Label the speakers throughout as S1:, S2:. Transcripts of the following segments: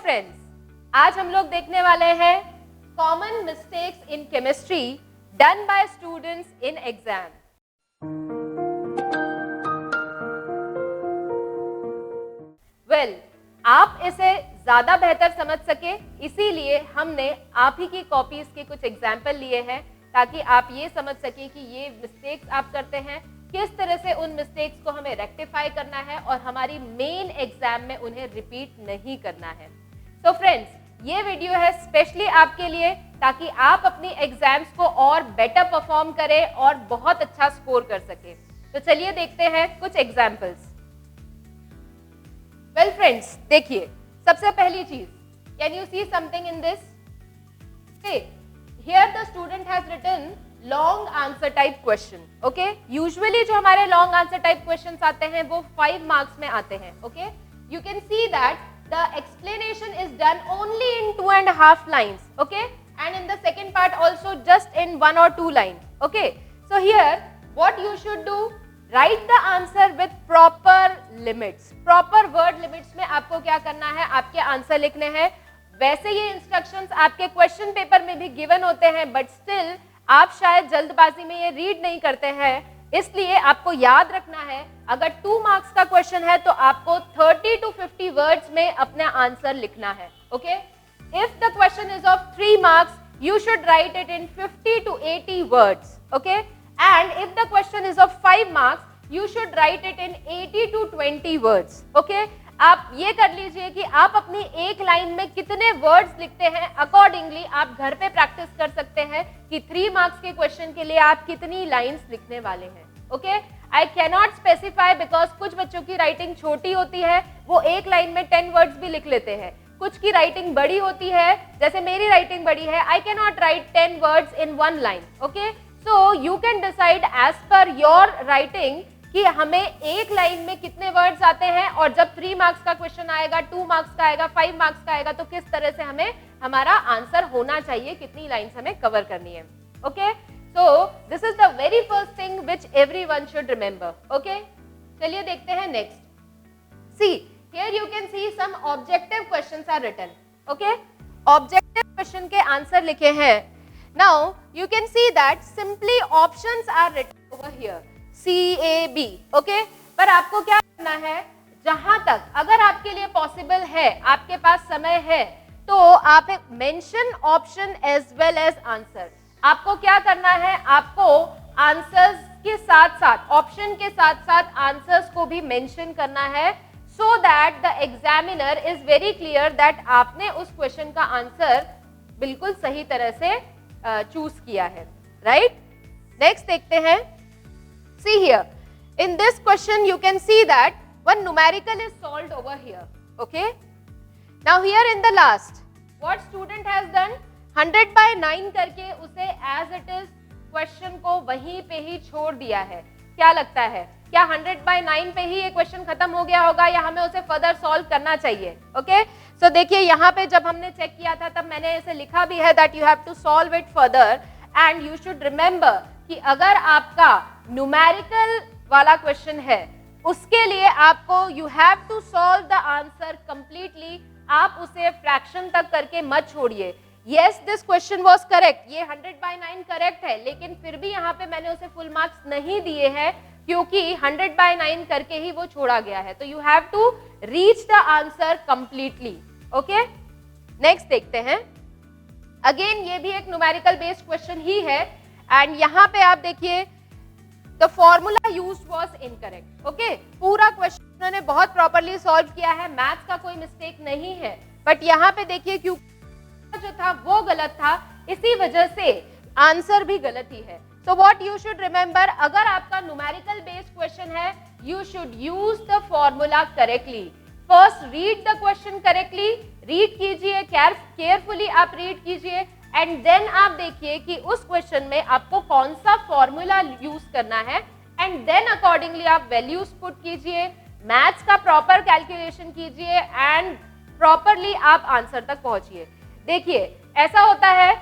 S1: Friends, आज हम लोग देखने वाले हैं common mistakes in chemistry done by students in exam. Well, आप इसे ज्यादा बेहतर समझ सके इसीलिए हमने आप ही की कॉपीज के कुछ एग्जाम्पल लिए हैं ताकि आप ये समझ सके कि ये मिस्टेक्स आप करते हैं, किस तरह से उन मिस्टेक्स को हमें रेक्टिफाई करना है और हमारी मेन एग्जाम में उन्हें रिपीट नहीं करना है। तो फ्रेंड्स, ये वीडियो है स्पेशली आपके लिए ताकि आप अपनी एग्जाम्स को और बेटर परफॉर्म करें और बहुत अच्छा स्कोर कर सके। तो चलिए देखते हैं कुछ एग्जाम्पल्स। वेल फ्रेंड्स, देखिए सबसे पहली चीज, can you see something in this? Here the student has written long answer type question. Okay? Usually जो हमारे long answer type questions आते हैं वो 5 marks में आते हैं. Okay? You can see that the explanation is done only in 2.5 lines. Okay? And in the second part also just in 1 or 2 lines. Okay? So here what you should do, write the answer with proper limits. Proper word limits में आपको क्या करना है, आपके answer लिखने हैं। वैसे ये इंस्ट्रक्शंस आपके क्वेश्चन पेपर में भी गिवन होते हैं, बट स्टिल आप शायद जल्दबाजी में ये रीड नहीं करते हैं, इसलिए आपको याद रखना है अगर 2 मार्क्स का क्वेश्चन है तो आपको 30 to 50 वर्ड्स में अपना आंसर लिखना है। Okay, if the question is of 3 marks you should write it in 50 to 80 words. Okay, and if the question is of 5 marks you should write it in 80 to 20 words. Okay, आप ये कर लीजिए कि आप अपनी एक लाइन में कितने वर्ड्स लिखते हैं, अकॉर्डिंगली आप घर पे प्रैक्टिस कर सकते हैं कि 3 मार्क्स के क्वेश्चन के लिए आप कितनी लाइंस लिखने वाले हैं। Okay, I can not specify because कुछ बच्चों की राइटिंग छोटी होती है, वो एक लाइन में 10 वर्ड्स भी लिख लेते हैं। कुछ की राइटिंग बड़ी होती है, जैसे मेरी राइटिंग बड़ी है, I can not write 10 words in 1 line. Okay, so you can decide as per your writing कि हमें एक लाइन में कितने वर्ड्स आते हैं, और जब 3 मार्क्स का क्वेश्चन आएगा, 2 मार्क्स का आएगा, 5 मार्क्स का आएगा, तो किस तरह से हमें हमारा आंसर होना चाहिए, कितनी लाइंस हमें कवर करनी है। Okay, so this is the very first thing which everyone should remember. Okay, चलिए देखते हैं next. See here you can see some objective questions are written. Okay, objective question के आंसर लिखे हैं। Now you can see that simply options are written over here CAB। Okay, पर आपको क्या करना है, जहां तक अगर आपके लिए पॉसिबल है, आपके पास समय है, तो आप mention option as well as answer. आपको क्या करना है, आपको आंसर्स के साथ साथ, ऑप्शन के साथ साथ आंसर्स को भी मेंशन करना है, so that the examiner is very clear that आपने उस क्वेश्चन का आंसर बिल्कुल सही तरह से चूज किया है। राइट, नेक्स्ट देखते हैं। See here, in this question you can see that one numerical is solved over here. Okay, now here in the last what student has done, 100/9 करके उसे as it is question को वहीं पे ही छोड़ दिया है। क्या लगता है, क्या 100/9 पे ही ये क्वेश्चन खत्म हो गया होगा या हमें उसे फर्दर सॉल्व करना चाहिए? ओके, सो देखिए यहाँ पे जब हमने चेक किया था तब मैंने इसे लिखा भी है that you have to solve it further and you should remember कि अगर आपका न्यूमेरिकल वाला क्वेश्चन है उसके लिए आपको you have to solve the answer completely, आप उसे फ्रैक्शन तक करके मत छोड़िए। Yes, this question was correct, ये 100/9 करेक्ट है, लेकिन फिर भी यहाँ पे मैंने उसे फुल मार्क्स नहीं दिए हैं क्योंकि 100/9 करके ही वो छोड़ा गया है। तो you have to reach the answer completely. Okay, next देखते हैं। अगेन ये भी एक न्यूमेरिकल बेस्ड क्वेश्चन ही है, एंड यहाँ पे आप देखिए the formula used was incorrect. Okay, पूरा क्वेश्चन उन्होंने बहुत प्रॉपर्ली सॉल्व किया है, मैथ्स का कोई मिस्टेक नहीं है, बट यहाँ पे देखिए क्यों जो था वो गलत था, इसी वजह से आंसर भी गलत ही है। So what you should remember, अगर आपका न्यूमेरिकल बेस्ड क्वेश्चन है you should use the formula correctly. First read the question correctly, read कीजिए, केयरफुली आप रीड कीजिए, एंड देन आप देखिए कि उस क्वेश्चन में आपको कौन सा फॉर्मूला यूज करना है, एंड देन अकॉर्डिंगली आप वैल्यूज पुट कीजिए, मैथ्स का प्रॉपर कैलकुलेशन कीजिए, एंड प्रॉपरली आप आंसर तक पहुंचिए। देखिए ऐसा होता है,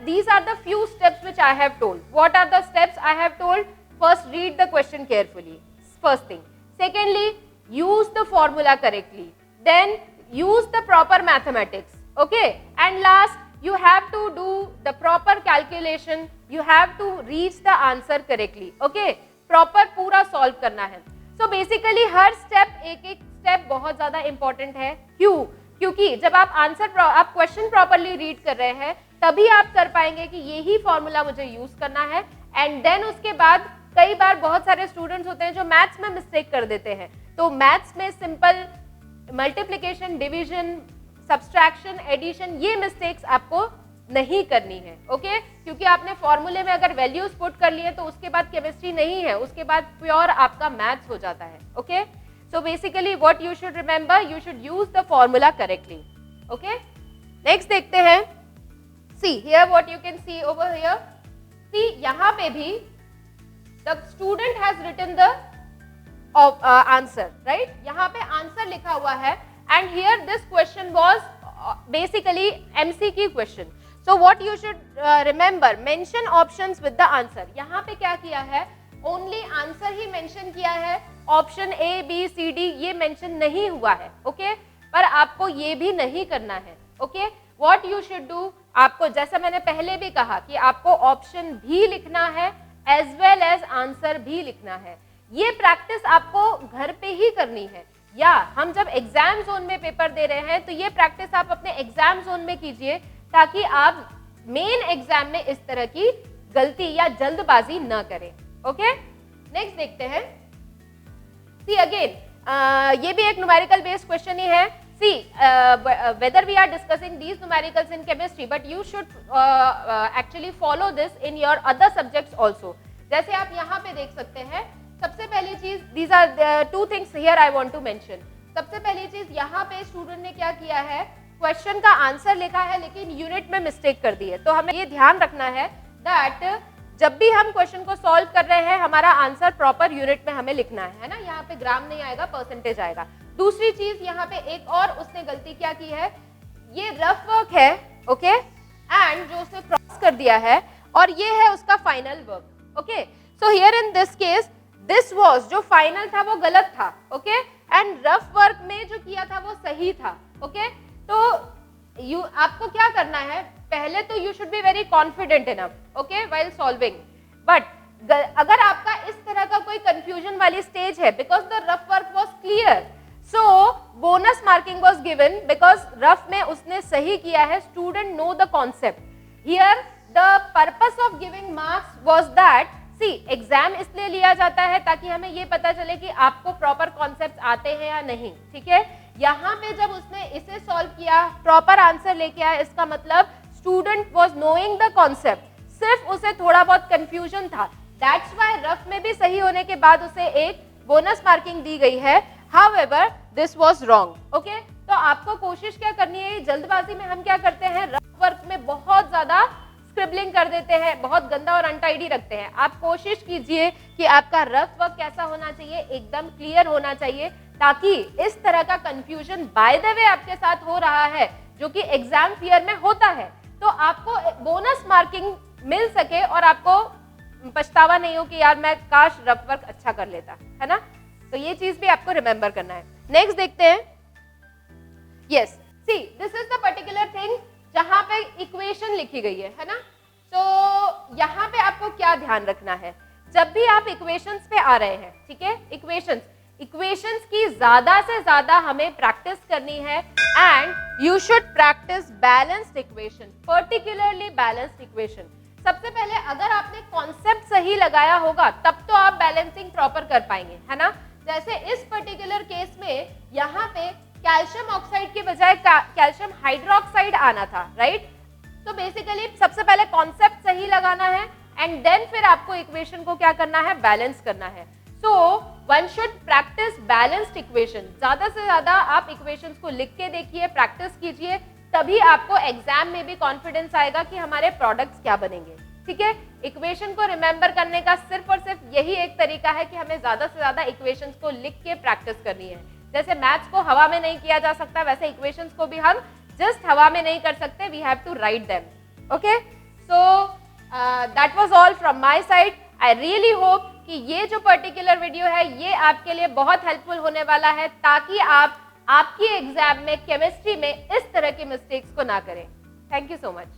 S1: these are the few steps which I have told. What are the steps I have told? First, read the question carefully. First thing. Secondly, use the formula correctly. Then use the proper mathematics, okay, and last you have to do the proper calculation, you have to reach the answer correctly, okay, proper पूरा solve करना है. So basically हर step एक step बहुत ज़्यादा important है. क्यों? क्योंकि जब आप क्वेश्चन प्रॉपरली रीड कर रहे हैं तभी आप कर पाएंगे कि यही फॉर्मूला मुझे यूज करना है. एंड देन उसके बाद कई बार बहुत सारे स्टूडेंट्स होते हैं जो मैथ्स में मिस्टेक कर देते हैं. तो मैथ्स में simple multiplication, division, subtraction, addition, ये मिस्टेक्स आपको नहीं करनी है, ओके, क्योंकि आपने फॉर्मूले में अगर वैल्यूज पुट कर लिए तो उसके बाद केमिस्ट्री नहीं है, उसके बाद प्योर आपका मैथ्स हो जाता है, okay. So basically what you should remember, you should use the formula correctly, okay. Next देखते हैं. See here what you can see over here. See यहाँ पे भी the student has written the answer, right? यहाँ पे answer लिखा हुआ है and here this question was basically MCQ question. So what you should remember, mention options with the answer. यहाँ पे क्या किया है, ओनली आंसर ही मेंशन किया है, option A B C D ये मेंशन नहीं हुआ है, ओके. पर आपको ये भी नहीं करना है, okay. What you should do, आपको जैसा मैंने पहले भी कहा कि आपको ऑप्शन भी लिखना है एज वेल एज आंसर भी लिखना है. ये प्रैक्टिस आपको घर पे ही करनी है, या हम जब एग्जाम जोन में पेपर दे रहे हैं तो ये प्रैक्टिस आप अपने एग्जाम जोन में कीजिए ताकि आप मेन एग्जाम में इस तरह की गलती या जल्दबाजी न करें, ओके. नेक्स्ट देखते हैं. सी अगेन ये भी एक न्यूमेरिकल बेस्ड क्वेश्चन ही है. See whether we are discussing these numericals in chemistry but you should actually follow this in your other subjects also. जैसे आप यहाँ पे देख सकते हैं, सबसे पहली चीज, these are two things here I want to mention. सबसे पहली चीज यहाँ पे स्टूडेंट ने क्या किया है, क्वेश्चन का आंसर लिखा है लेकिन यूनिट में मिस्टेक कर दी है. तो हमें ये ध्यान रखना है दैट जब भी हम क्वेश्चन को सॉल्व कर रहे हैं हमारा आंसर प्रॉपर यूनिट में हमें लिखना है ना. यहाँ पे ग्राम नहीं आएगा, परसेंटेज आएगा. दूसरी चीज यहाँ पे एक और उसने गलती क्या की है, ये रफ वर्क है, ओके, एंड जो उसने क्रॉस कर दिया है और ये है उसका final work, okay. So here in this case this was, जो फाइनल था वो गलत था, ओके, एंड रफ वर्क में जो किया था वो सही था, ओके. तो आपको क्या करना है, पहले तो you should be very confident enough, okay, while solving. But अगर आपका इस तरह का कोई कंफ्यूजन वाली स्टेज है, because the rough work was clear, so bonus marking was given because rough में उसने सही किया है. Student know the concept. Here the purpose of giving marks was that, see exam इसलिए लिया जाता है ताकि हमें ये पता चले कि आपको प्रॉपर कॉन्सेप्ट आते हैं या नहीं, ठीक है. यहाँ पे जब उसने इसे सॉल्व किया, प्रॉपर आंसर लेके आया, इसका मतलब student was knowing the concept, सिर्फ उसे थोड़ा बहुत कंफ्यूजन था. दैट्स व्हाई रफ में भी सही होने के बाद उसे एक बोनस मार्किंग दी गई है. However this was wrong, okay. तो आपको कोशिश क्या करनी है, जल्दबाजी में हम क्या करते हैं, रफ वर्क में बहुत ज्यादा स्क्रिबलिंग कर देते हैं, बहुत गंदा और अनटाइडी रखते हैं. आप कोशिश कीजिए कि आपका रफ वर्क कैसा होना चाहिए, एकदम क्लियर होना चाहिए, ताकि इस तरह का कंफ्यूजन बाय द वे आपके साथ हो रहा है जो कि एग्जाम फियर में होता है, तो आपको बोनस मार्किंग मिल सके और आपको पछतावा नहीं हो कि यार मैं काश रफ वर्क अच्छा कर लेता, है ना. तो ये चीज भी आपको रिमेंबर करना है. नेक्स्ट देखते हैं. Yes, see this is the particular thing जहां पे इक्वेशन लिखी गई है ना. तो यहाँ पे आपको क्या ध्यान रखना है, जब भी आप इक्वेशंस पे आ रहे हैं, ठीक है, इक्वेशंस की ज्यादा से ज्यादा हमें प्रैक्टिस करनी है. And you should practice balanced equation, particularly balanced equation. सबसे पहले अगर आपने कॉन्सेप्ट सही लगाया होगा तब तो आप बैलेंसिंग प्रॉपर कर पाएंगे, है ना. जैसे इस पर्टिकुलर केस में यहाँ पे कैल्शियम ऑक्साइड के बजाय कैल्शियम हाइड्रोक्साइड आना था, राइट. तो बेसिकली सबसे पहले कॉन्सेप्ट सही लगाना है एंड देन फिर आपको इक्वेशन को क्या करना है, बैलेंस करना है. So one should practice balanced equation. ज्यादा से ज्यादा आप इक्वेशंस को लिख के देखिए, प्रैक्टिस कीजिए, तभी आपको एग्जाम में भी कॉन्फिडेंस आएगा कि हमारे प्रोडक्ट्स क्या बनेंगे, ठीक है. इक्वेशन को रिमेंबर करने का सिर्फ और सिर्फ यही एक तरीका है कि हमें ज्यादा से ज्यादा इक्वेशंस को लिख के प्रैक्टिस करनी है. जैसे मैथ्स को हवा में नहीं किया जा सकता, वैसे इक्वेशंस को भी हम जस्ट हवा में नहीं कर सकते, we have to write them, okay. So that was all from my side. I really hope कि ये जो पर्टिकुलर वीडियो है ये आपके लिए बहुत हेल्पफुल होने वाला है, ताकि आप आपकी एग्जाम में केमिस्ट्री में इस तरह के मिस्टेक्स को ना करें। Thank you so much.